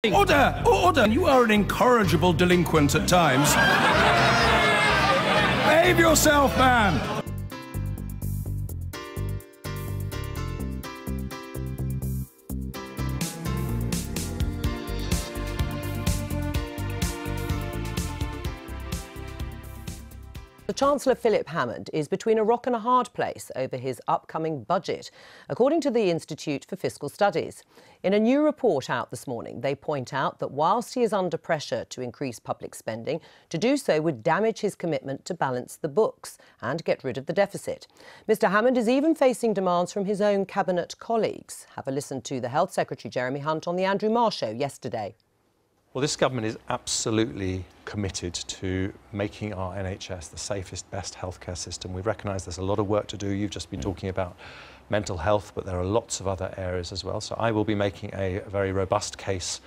Order! Order! You are an incorrigible delinquent at times. Behave yourself, man! The Chancellor Philip Hammond is between a rock and a hard place over his upcoming budget, according to the Institute for Fiscal Studies. In a new report out this morning, they point out that whilst he is under pressure to increase public spending, to do so would damage his commitment to balance the books and get rid of the deficit. Mr Hammond is even facing demands from his own cabinet colleagues. Have a listen to the Health Secretary Jeremy Hunt on the Andrew Marr Show yesterday. Well, this government is absolutely committed to making our NHS the safest, best healthcare system. We recognise there's a lot of work to do. You've just been talking about mental health, but there are lots of other areas as well. So I will be making a very robust case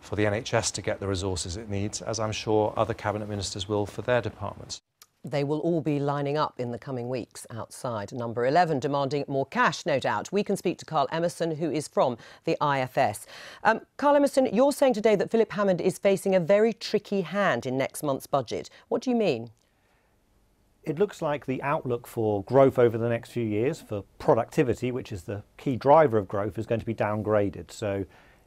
for the NHS to get the resources it needs, as I'm sure other cabinet ministers will for their departments. They will all be lining up in the coming weeks outside Number 11, demanding more cash, no doubt. We can speak to Carl Emerson, who is from the IFS. Carl Emerson, you're saying today that Philip Hammond is facing a very tricky hand in next month's budget. What do you mean? It looks like the outlook for growth over the next few years, for productivity, which is the key driver of growth, is going to be downgraded. So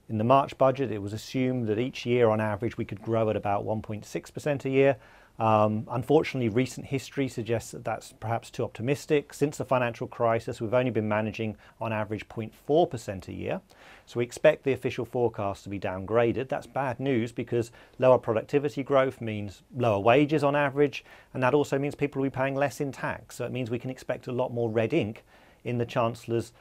in the March budget, it was assumed that each year on average we could grow at about 1.6% a year. Unfortunately, recent history suggests that that's perhaps too optimistic. Since the financial crisis, we've only been managing on average 0.4% a year. So we expect the official forecast to be downgraded. That's bad news because lower productivity growth means lower wages on average, and that also means people will be paying less in tax. So it means we can expect a lot more red ink in the Chancellor's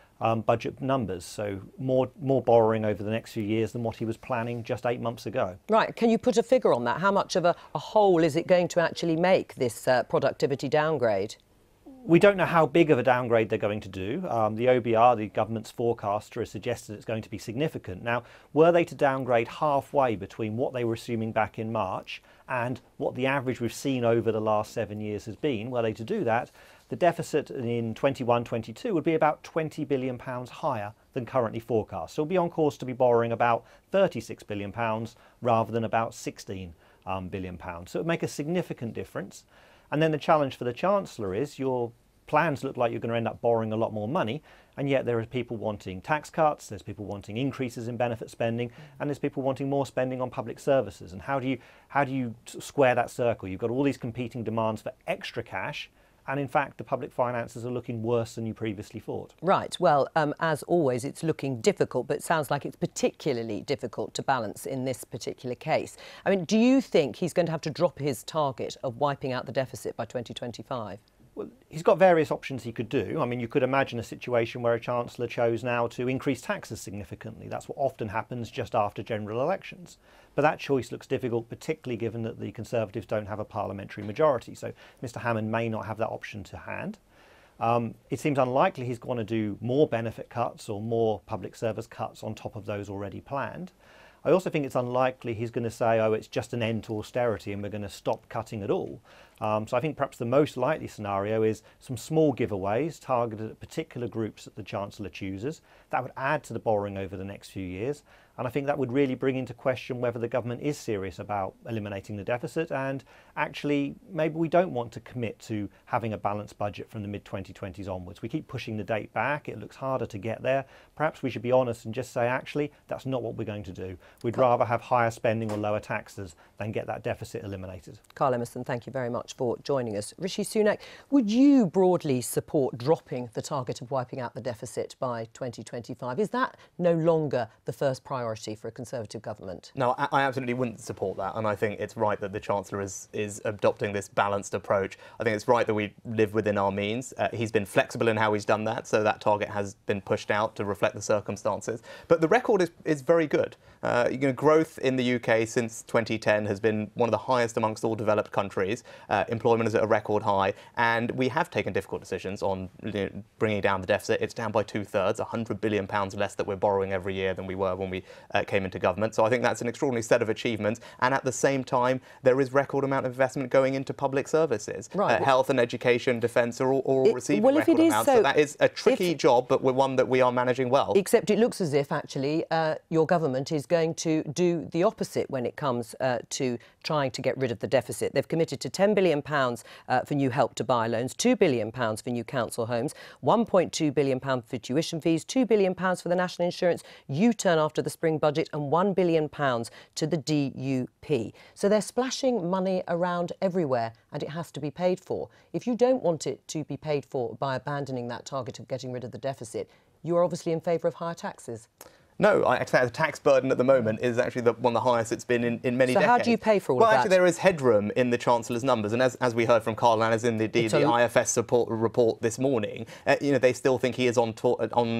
budget numbers, so more borrowing over the next few years than what he was planning just 8 months ago. Right, can you put a figure on that? How much of a hole is it going to actually make, this productivity downgrade? We don't know how big of a downgrade they're going to do. The OBR, the government's forecaster, has suggested it's going to be significant. Now, were they to downgrade halfway between what they were assuming back in March and what the average we've seen over the last 7 years has been, were they to do that, the deficit in 21-22 would be about £20 billion higher than currently forecast. So we'll be on course to be borrowing about £36 billion rather than about £16 billion. So it would make a significant difference. And then the challenge for the Chancellor is your plans look like you're going to end up borrowing a lot more money, and yet there are people wanting tax cuts, there's people wanting increases in benefit spending, and there's people wanting more spending on public services. And how do you square that circle? You've got all these competing demands for extra cash, and in fact the public finances are looking worse than you previously thought. Right, well, as always, it's looking difficult, but it sounds like it's particularly difficult to balance in this particular case. I mean, do you think he's going to have to drop his target of wiping out the deficit by 2025? Well, he's got various options he could do. I mean, you could imagine a situation where a Chancellor chose now to increase taxes significantly. That's what often happens just after general elections. But that choice looks difficult, particularly given that the Conservatives don't have a parliamentary majority. So Mr Hammond may not have that option to hand. It seems unlikely he's going to do more benefit cuts or more public service cuts on top of those already planned. I also think it's unlikely he's going to say, oh, it's just an end to austerity and we're going to stop cutting at all. So I think perhaps the most likely scenario is some small giveaways targeted at particular groups that the Chancellor chooses. That would add to the borrowing over the next few years. And I think that would really bring into question whether the government is serious about eliminating the deficit, and actually maybe we don't want to commit to having a balanced budget from the mid-2020s onwards. We keep pushing the date back, it looks harder to get there. Perhaps we should be honest and just say, actually, that's not what we're going to do. We'd rather have higher spending or lower taxes than get that deficit eliminated. Carl Emerson, thank you very much for joining us. Rishi Sunak, would you broadly support dropping the target of wiping out the deficit by 2025? Is that no longer the first priority for a Conservative government? No, I absolutely wouldn't support that, and I think it's right that the Chancellor is adopting this balanced approach. I think it's right that we live within our means. He's been flexible in how he's done that, so that target has been pushed out to reflect the circumstances. But the record is very good. Growth in the UK since 2010 has been one of the highest amongst all developed countries. Employment is at a record high, and we have taken difficult decisions on bringing down the deficit. It's down by 2/3, £100 billion less that we're borrowing every year than we were when we came into government. So I think that's an extraordinary set of achievements. And at the same time, there is record amount of investment going into public services. Right. Health and education, defence are all receiving record amounts. So that is a tricky job, but one that we are managing well. Except it looks as if, actually, your government is going to do the opposite when it comes to trying to get rid of the deficit. They've committed to £10 billion for new Help to Buy loans, £2 billion for new council homes, £1.2 billion for tuition fees, £2 billion for the national insurance U-turn after the spring budget, and £1 billion to the DUP. So they're splashing money around everywhere, and it has to be paid for. If you don't want it to be paid for by abandoning that target of getting rid of the deficit, you are obviously in favour of higher taxes. No, the tax burden at the moment is actually one of the highest it's been in many decades. So how do you pay for all of that? Well, actually, there is headroom in the Chancellor's numbers, and as we heard from Carl and as in the IFS report this morning, they still think he is on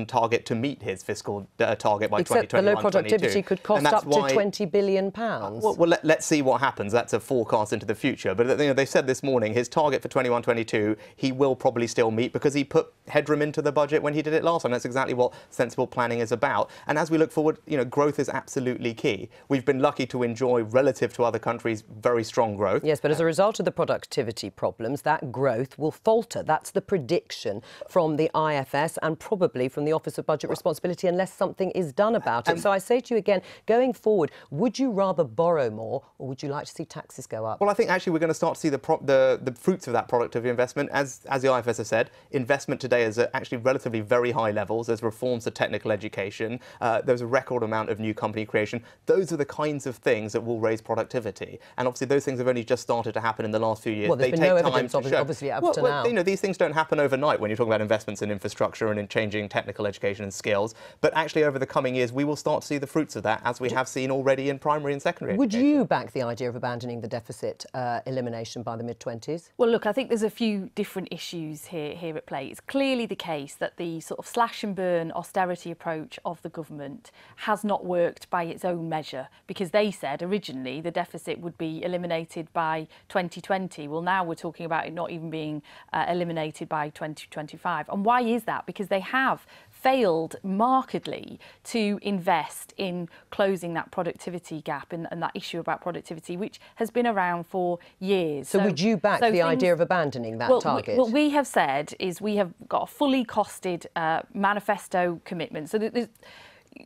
target to meet his fiscal target by 2021-22. Except the low productivity could cost up to £20 billion. Well, let's see what happens. That's a forecast into the future. But they said this morning his target for 21-22 he will probably still meet because he put headroom into the budget when he did it last time. That's exactly what sensible planning is about. And as we look forward, growth is absolutely key. We've been lucky to enjoy, relative to other countries, very strong growth. Yes, but as a result of the productivity problems, that growth will falter. That's the prediction from the IFS and probably from the Office of Budget Responsibility unless something is done about it. So I say to you again, going forward, would you rather borrow more or would you like to see taxes go up? Well, I think actually we're going to start to see the fruits of that productivity investment. As the IFS has said, investment today is at actually relatively very high levels. There's reforms to technical education. There's a record amount of new company creation. Those are the kinds of things that will raise productivity. And obviously those things have only just started to happen in the last few years. Well, there's been no evidence, obviously, up to now. These things don't happen overnight when you're talking about investments in infrastructure and in changing technical education and skills. But actually over the coming years, we will start to see the fruits of that, as we have seen already in primary and secondary education. Would you back the idea of abandoning the deficit elimination by the mid-20s? Well, look, I think there's a few different issues here at play. It's clearly the case that the sort of slash and burn austerity approach of the government has not worked by its own measure, because they said originally the deficit would be eliminated by 2020. Well, now we're talking about it not even being eliminated by 2025. And why is that? Because they have failed markedly to invest in closing that productivity gap and that issue about productivity, which has been around for years. So would you back the idea of abandoning that target? What we have said is we have got a fully costed manifesto commitment. So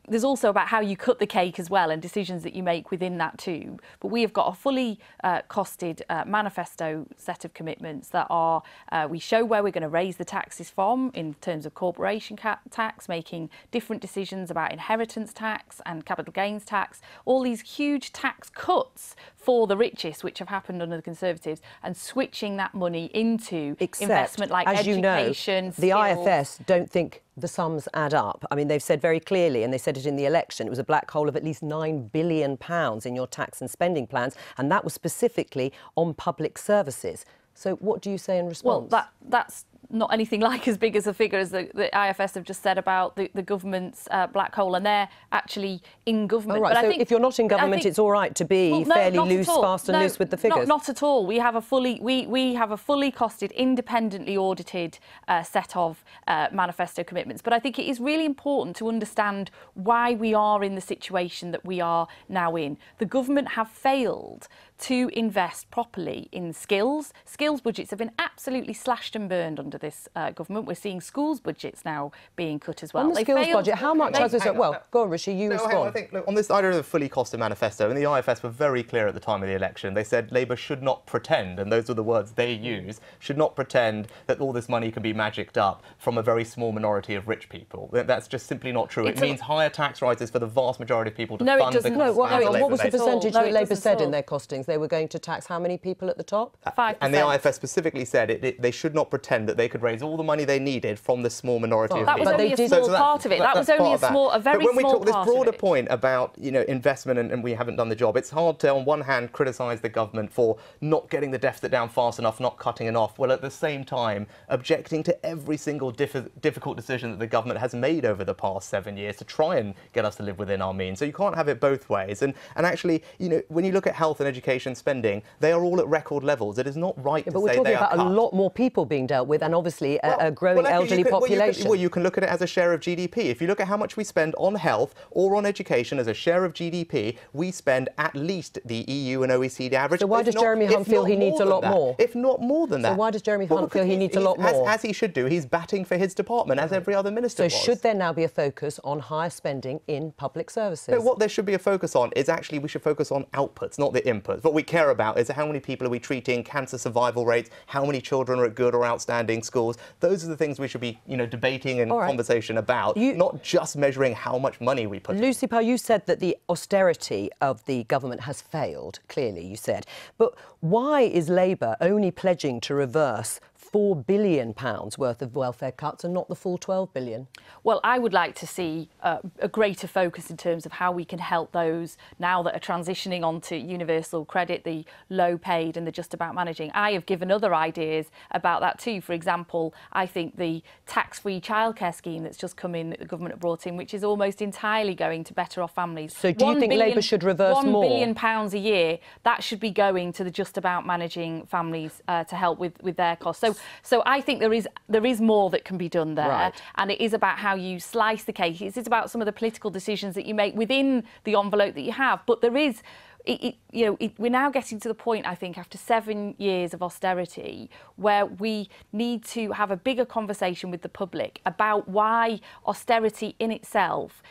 there's also about how you cut the cake as well and decisions that you make within that too. But we have got a fully costed manifesto set of commitments that are, we show where we're going to raise the taxes from in terms of corporation tax, making different decisions about inheritance tax and capital gains tax, all these huge tax cuts for the richest, which have happened under the Conservatives, and switching that money into investment like education, the IFS don't think the sums add up. I mean, they've said very clearly, and they said it in the election, it was a black hole of at least £9 billion in your tax and spending plans, and that was specifically on public services. So what do you say in response? Well, that's not anything like as big as the figure as the IFS have just said about the government's black hole, and they're actually in government. Oh, right. But so I think, if you're not in government, it's all right to be fairly loose, fast and loose with the figures? Not at all. We have a fully costed, independently audited set of manifesto commitments. But I think it is really important to understand why we are in the situation that we are now in. The government have failed to invest properly in skills. Skills budgets have been absolutely slashed and burned under this government. We're seeing schools budgets now being cut as well. On the skills budget, how much has this... Well, go on, Rishi, you respond. I think, look, on this idea of the fully costed manifesto, and the IFS were very clear at the time of the election. They said Labour should not pretend, and those were the words they used, should not pretend that all this money can be magicked up from a very small minority of rich people. That's just simply not true. It means higher tax rises for the vast majority of people to fund the... What was the percentage that Labour said in their costings? They were going to tax how many people at the top? 5%. And the IFS specifically said they should not pretend that they could raise all the money they needed from the small minority of people. That was only a small part of it. That was only a very small part of it. But when we talk this broader point about investment and we haven't done the job, it's hard to, on one hand, criticise the government for not getting the deficit down fast enough, not cutting it off, while at the same time objecting to every single difficult decision that the government has made over the past 7 years to try and get us to live within our means. So you can't have it both ways. And actually, when you look at health and education education spending, they are all at record levels. It is not right to say they are cut. But we're talking about a lot more people being dealt with, and obviously a growing elderly population. Well, you can look at it as a share of GDP. If you look at how much we spend on health or on education as a share of GDP, we spend at least the EU and OECD average. So why does Jeremy Hunt feel he needs a lot more? If not more than that. So why does Jeremy Hunt feel he needs a lot more? As he should do. He's batting for his department, as every other minister was. So should there now be a focus on higher spending in public services? No, what there should be a focus on is actually we should focus on outputs, not the inputs. What we care about is how many people are we treating, cancer survival rates, how many children are at good or outstanding schools. Those are the things we should be, debating and conversation about, not just measuring how much money we put in. Lucy Powell, you said that the austerity of the government has failed, clearly, you said. But why is Labour only pledging to reverse £4 billion worth of welfare cuts and not the full £12 billion? Well, I would like to see a greater focus in terms of how we can help those now that are transitioning onto universal credit, the low paid and the just about managing. I have given other ideas about that too. For example, I think the tax-free childcare scheme that's just come in that the government have brought in, which is almost entirely going to better off families. So do you think Labour should reverse more? £1 billion a year, that should be going to the just about managing families to help with their costs. So I think there is more that can be done there, and it is about how you slice the cake. It's about some of the political decisions that you make within the envelope that you have. But there is, we're now getting to the point, I think, after 7 years of austerity, where we need to have a bigger conversation with the public about why austerity in itself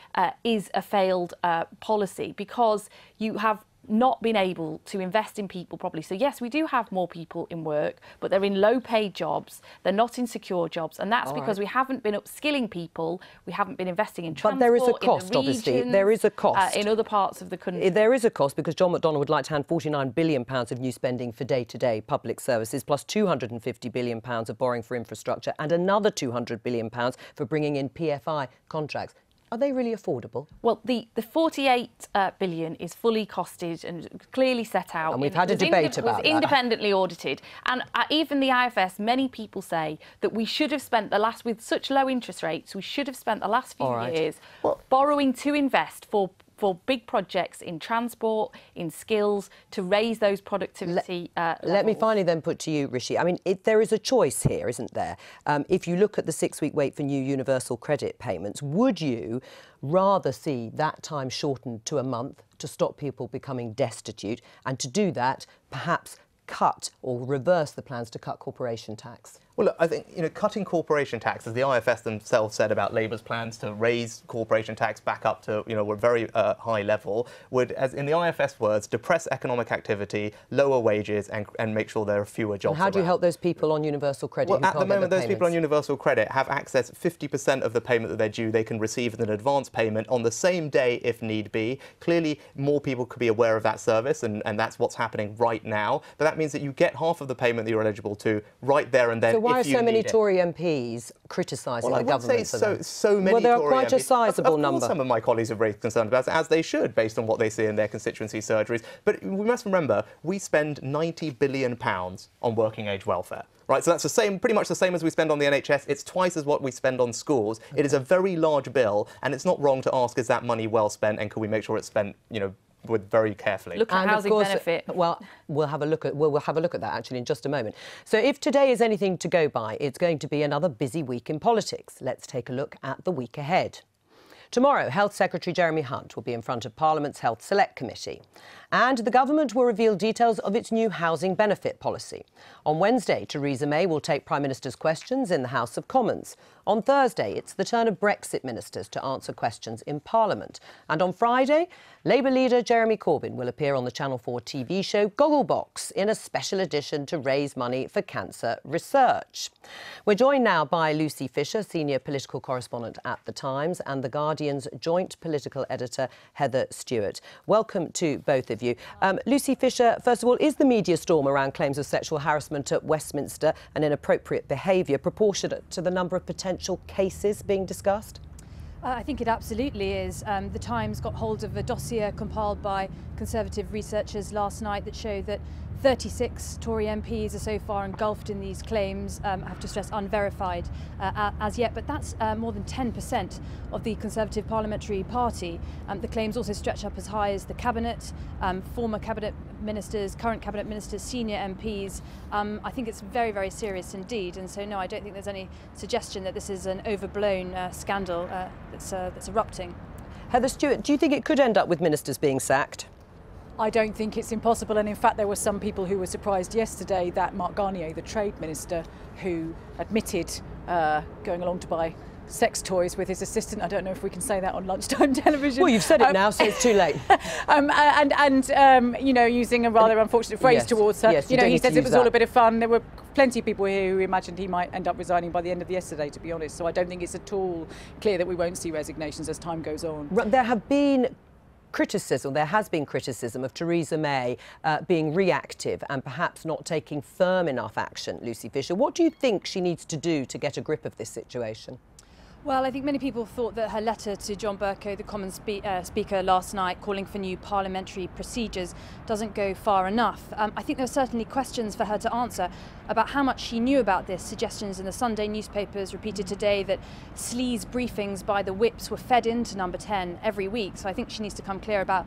is a failed policy, because you have not been able to invest in people properly. So yes, we do have more people in work, but they're in low-paid jobs, they're not in secure jobs, and that's because we haven't been upskilling people, we haven't been investing in transport. But there is a cost, obviously. There is a cost. In other parts of the country. There is a cost, because John McDonnell would like to hand £49 billion of new spending for day-to-day public services, plus £250 billion of borrowing for infrastructure, and another £200 billion for bringing in PFI contracts. Are they really affordable? Well, the 48 billion is fully costed and clearly set out. And we've had a debate about that. It was independently audited. And even the IFS, many people say that we should have spent with such low interest rates, we should have spent the last few years borrowing to invest for big projects in transport, in skills, to raise those productivity levels. Let me finally then put to you, Rishi, I mean, there is a choice here, isn't there? If you look at the 6-week wait for new universal credit payments, would you rather see that time shortened to a month to stop people becoming destitute, and to do that, perhaps cut or reverse the plans to cut corporation tax? Well, look, I think, cutting corporation tax, as the IFS themselves said about Labour's plans to raise corporation tax back up to, a very high level, would, as in the IFS words, depress economic activity, lower wages, and make sure there are fewer jobs. And how do you help those people on universal credit? Well, at the moment, those people on universal credit have access 50% of the payment that they're due. They can receive as an advance payment on the same day if need be. Clearly, more people could be aware of that service, and that's what's happening right now. But that means that you get half of the payment that you're eligible to right there and then. So why are so many Tory MPs criticising the government for that? So many. Well, there are Tory quite MPs. a sizable number. Some of my colleagues have raised concerns about it, as they should, based on what they see in their constituency surgeries. But we must remember, we spend £90 billion on working age welfare. Right, so that's pretty much the same as we spend on the NHS. It's twice as what we spend on schools. Okay. It is a very large bill, and it's not wrong to ask, is that money well spent, and can we make sure it's spent, with very carefully. Look at housing benefit. Well, we'll have a look at that actually in just a moment. So if today is anything to go by, it's going to be another busy week in politics. Let's take a look at the week ahead. Tomorrow, Health Secretary Jeremy Hunt will be in front of Parliament's Health Select Committee. And the government will reveal details of its new housing benefit policy. On Wednesday, Theresa May will take Prime Minister's questions in the House of Commons. On Thursday, it's the turn of Brexit ministers to answer questions in Parliament. And on Friday, Labour leader Jeremy Corbyn will appear on the Channel 4 TV show Gogglebox in a special edition to raise money for cancer research. We're joined now by Lucy Fisher, senior political correspondent at The Times, and The Guardian's joint political editor, Heather Stewart. Welcome to both of you. Lucy Fisher, first of all, is the media storm around claims of sexual harassment at Westminster and inappropriate behaviour proportionate to the number of potential cases being discussed? I think it absolutely is. The Times got hold of a dossier compiled by Conservative researchers last night that showed that 36 Tory MPs are so far engulfed in these claims. I have to stress unverified as yet, but that's more than 10% of the Conservative Parliamentary Party. The claims also stretch up as high as the Cabinet, former Cabinet Ministers, current Cabinet Ministers, senior MPs. I think it's very, very serious indeed, and so no, I don't think there's any suggestion that this is an overblown scandal that's erupting. Heather Stewart, do you think it could end up with ministers being sacked? I don't think it's impossible, and in fact there were some people who were surprised yesterday that Mark Garnier, the Trade Minister, who admitted going along to buy sex toys with his assistant. I don't know if we can say that on lunchtime television. Well, you've said it now, so it's too late. You know, using a rather unfortunate phrase yes, towards her. yes, you know, he says it was that. all a bit of fun. There were plenty of people here who imagined he might end up resigning by the end of yesterday, to be honest. So I don't think it's at all clear that we won't see resignations as time goes on. There has been criticism of Theresa May being reactive and perhaps not taking firm enough action. Lucy Fisher, what do you think she needs to do to get a grip of this situation? Well, I think many people thought that her letter to John Bercow, the Commons Speaker, last night, calling for new parliamentary procedures, doesn't go far enough. I think there are certainly questions for her to answer about how much she knew about this. Suggestions in the Sunday newspapers repeated today that sleaze briefings by the whips were fed into Number 10 every week. So I think she needs to come clear about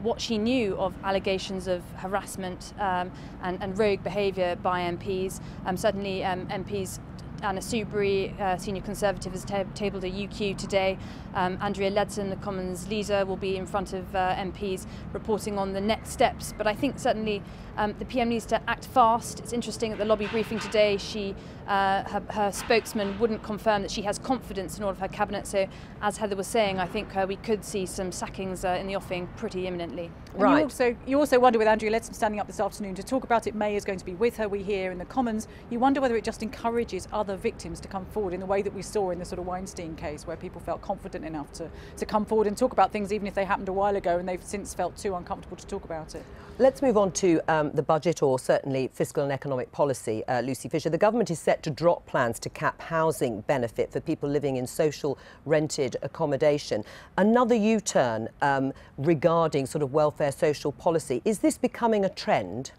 what she knew of allegations of harassment and rogue behaviour by MPs. Certainly MPs Anna Soubry, senior Conservative, has tabled a UQ today. Andrea Leadsom, the Commons leader, will be in front of MPs reporting on the next steps. But I think certainly the PM needs to act fast. It's interesting at the lobby briefing today, her spokesman wouldn't confirm that she has confidence in all of her cabinet. So, as Heather was saying, I think we could see some sackings in the offing pretty imminently. Right. You also wonder, with Andrea Leadsom standing up this afternoon to talk about it, May is going to be with her, we hear in the Commons, you wonder whether it just encourages other victims to come forward in the way that we saw in the sort of Weinstein case, where people felt confident enough to come forward and talk about things even if they happened a while ago and they've since felt too uncomfortable to talk about it. Let's move on to the budget, or certainly fiscal and economic policy. Lucy Fisher, the government is set to drop plans to cap housing benefit for people living in social rented accommodation. Another U-turn regarding sort of welfare social policy. Is this becoming a trend?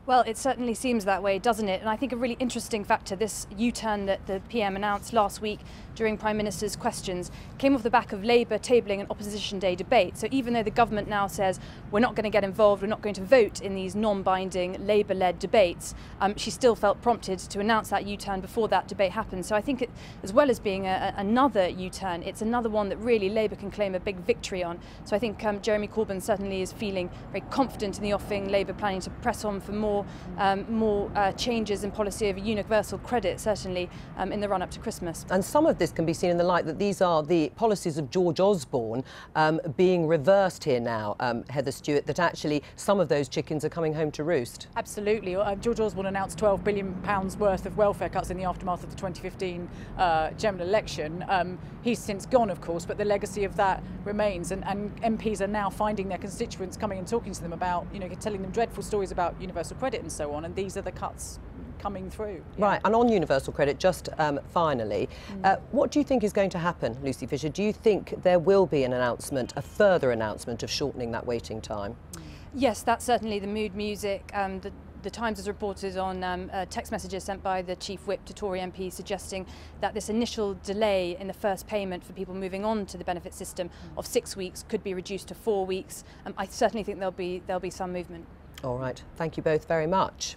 Well, it certainly seems that way, doesn't it? And I think a really interesting factor, this U-turn that the PM announced last week during Prime Minister's questions, came off the back of Labour tabling an Opposition Day debate. So even though the government now says we're not going to get involved, we're not going to vote in these non-binding Labour-led debates, she still felt prompted to announce that U-turn before that debate happened. So I think, as well as being another U-turn, it's another one that really Labour can claim a big victory on. So I think Jeremy Corbyn certainly is feeling very confident in the offing. Labour planning to press on for more changes in policy of universal credit, certainly in the run-up to Christmas. And some of this can be seen in the light that these are the policies of George Osborne being reversed here now, Heather Stewart, that actually some of those chickens are coming home to roost. Absolutely. George Osborne announced £12 billion worth of welfare cuts in the aftermath of the 2015 general election. He's since gone, of course, but the legacy of that remains, and MPs are now finding their constituents coming and talking to them about, you know, telling them dreadful stories about universal credit and so on, and these are the cuts coming through. Yeah. Right, and on universal credit, just finally, what do you think is going to happen, Lucy Fisher? Do you think there will be an announcement, a further announcement of shortening that waiting time? Yes, that's certainly the mood music. The Times has reported on text messages sent by the Chief Whip to Tory MPs suggesting that this initial delay in the first payment for people moving on to the benefit system of 6 weeks could be reduced to 4 weeks. I certainly think there'll be some movement. All right, thank you both very much.